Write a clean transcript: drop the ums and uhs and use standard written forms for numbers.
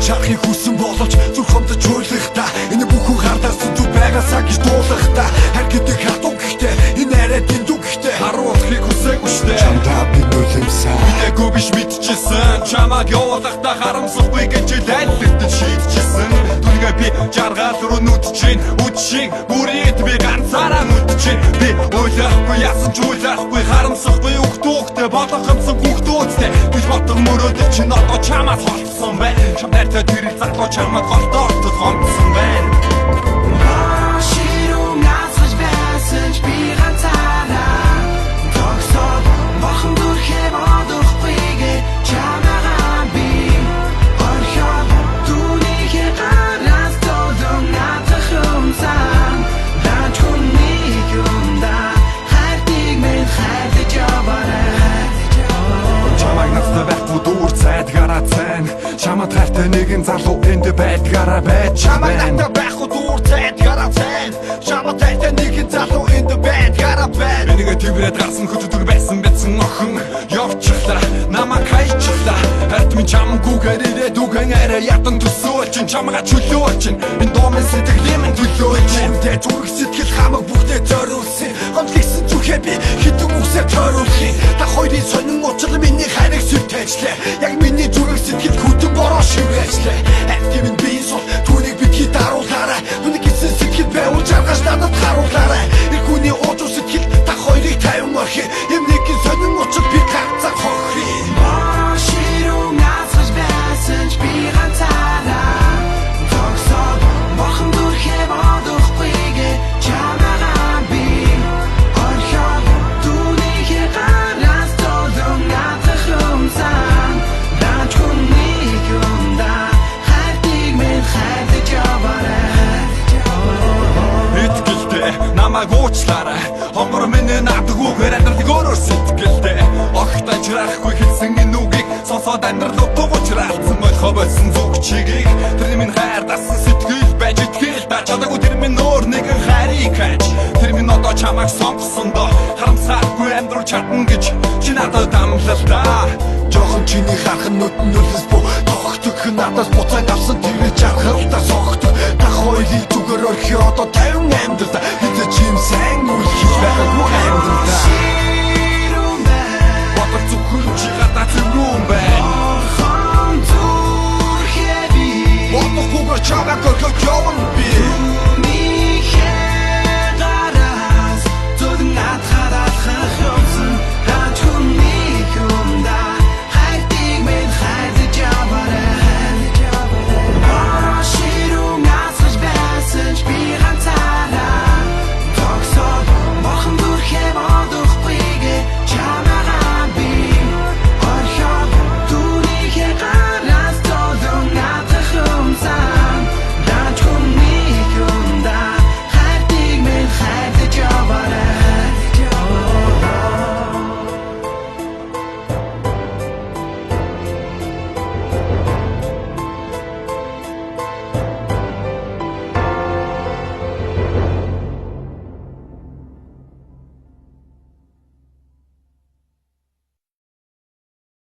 Шарахыг хүсэн боловч зүрх хомдож хуйлах та. Энэ бүхэн хардаас зүг байгаасаа гэж дуулах та. Хар гэдэг хатуу гэхдээ энэ арай дэндүү гэхдээ харуулахыг хүсээгүй штэ. Чамдаа би нулимсан бидээгүй биш мэдчихсэн. Чамаг явуулахдаа харамсахгүй гэж лайллагдаж шийдчихсэн. Түнгээ би жаргал руу нүдчихин үдшиг бүрийд би ганцаараа нүдчихин. Би ойлахгүй яасан ч ойлахгүй харамсахгүй өгтөөхтэй болгоомсон хүүхдүүдтэй биш ботон мөрөөдөж чинь одоо чамаас холцсон байна. Чамдаа тэр залуу чамд голдоортод гомдсон байна. Чамд хайртай нэгэн залуу энд байдгаараа байж Чамд надад байхгүй дуур цайд гарацайн. Чамд хайртай нэгэн залуу энд байдгаараа байна. Энийгээ тврээд гарсан хөтөг байсан бэцэн охин явчихлаа намайг хайчлаа. Харт минь чамгүйгээр ирээд үгэн арай ядан төсөөл чин чамгаа чөлөө чин. Энэ домын сэтгэлийн минь төлөө чин. Тэ зүрх сэтгэл хамаг бүгдээ зориулсан. Гомдлогсон зүрхээ би хитэн үсээр тойруулахын. Та хоёрын сонин уучлал миний хайрыг сүлтээжлээ. Яг миний зүрх сэтгэл хүтэн бороо шивээжлээ. Активын биеийн сул түүнийг битгий даруулаарай. Түүний гисэн сэтгэл байвал жаргаж надад харуулаарай. Их хүний уужуу сэтгэл та хоёрыг тайван орхи. Эмнийгийн сонин уучлал би ганцаар хохри. Намайг уучлаарай. Хонгор миний надад үгээр амьдралыг өөрөөр сэтгэлдээ. Огт ажрахгүй хэлсэн энэ үгийг сонсоод амьдрал утгуучраалцсан болохоо болсон зүг чигийг. Тэр минь хайр дасан сэтгэл байж итгэл та чадаагүй тэр минь өөр нэгэн хайрыг хайж. Тэр минь одоо чамайг сонгосондоо харамсахгүй амьдрал чадна гэж чи надад амлалтаа. Жохон чиний хархан нүдэн нүлэс бо тогтдог надаас буцааг авсан тэр жаргалтай согтдог. Та хоёрыг зүгээр орхи одоо 50 амьдрал хэзээ ч юм сайн үйл хийж байгаагүй амьдрал. Бодол зөвхөн чи гадаа зүрүүн байна. Хон зүрхээ би Бодохгүйгээр чамайг орхиж явна.